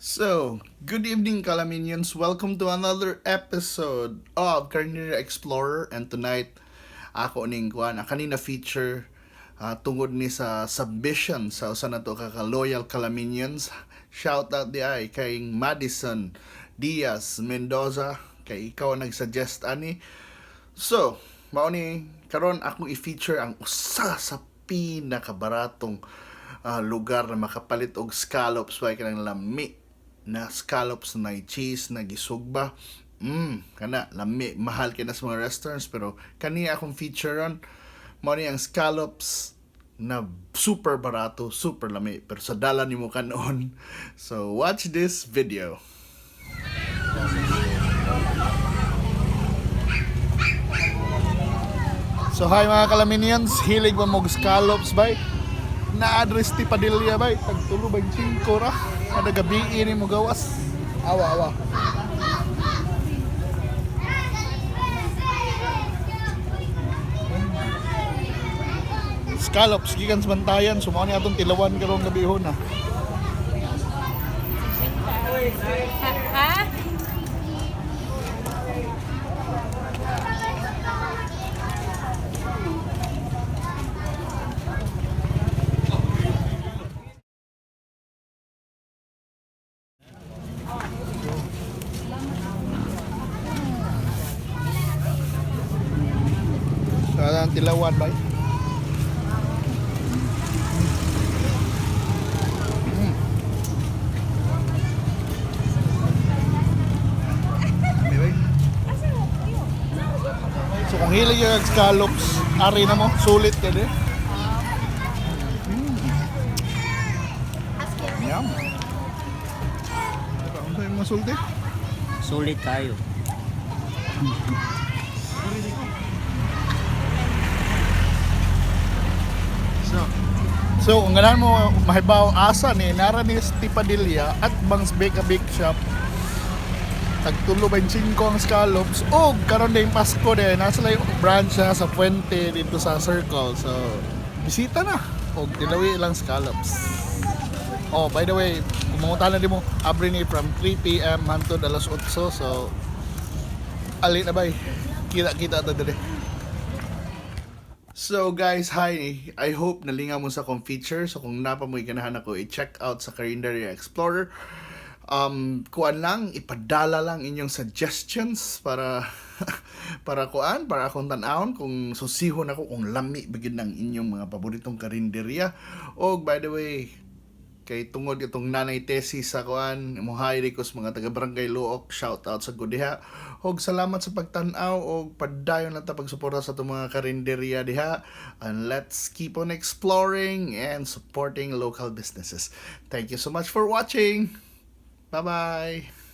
So, good evening, Kalaminians. Welcome to another episode of Carnival Explorer. And tonight, ako ning kuan, kanina feature tungod ni sa submission sa usa na to kaka-loyal Kalaminians. Shout out di ay kay Madison Diaz Mendoza kay ikaw nag-suggest ani. So, mao ni karon ako i-feature ang usa sa pinakabaratong lugar na makapalit og scallops ba kanang lami na scallops na cheese na gisugba. Kana lami mahal kay na sa mga restaurants pero kani akong featureon mao ni ang scallops na super barato, super lami pero sa dala nimo kanon. So watch this video. So hi mga Kalaminians, hilig ba mo scallops bay? Na-address ti Padilla bay, tagtulo ba 5 ra? Kada gabi ini mo gawas. Awa. Scallops gikan sa Bantayan, sumao ni atong tilawan karong gabihon na. Ha? Sa tilawan bay. So kung hilig yung scallops, ari na mo, sulit ka din. Yum. Ano ba yung masulti? Sulit kayo. So kung ganan mo mahibaw asa ni nara ni Stipadilla at Bangs Bake a Bake Shop. Tagtulo 25 ang scallops o karon din Pasko din nasa lang branch na sa Puente dito sa Circle. So bisita na og tilawi lang scallops. Oh, by the way, kung mangutan na din mo, abri ni from 3 PM hangtod alas 8. So ali na bay. Kita ta dire. So guys, hi! I hope nalinga mo sa akong feature. So kung napa mo ganahan ako, i-check out sa Carinderia Explorer. Kuan lang, ipadala lang inyong suggestions para para akong tan-awon kung susihon ako kung lami bigid ng inyong mga paboritong karinderya. O by the way, kay tungod itong nanay Tessie sa kuan mohay rikos mga taga Barangay Luok, shout out sa Gudiha og salamat sa pagtan-aw og padayon na ta pagsuporta sa itong mga karinderya diha, and let's keep on exploring and supporting local businesses. Thank you so much for watching. Bye bye.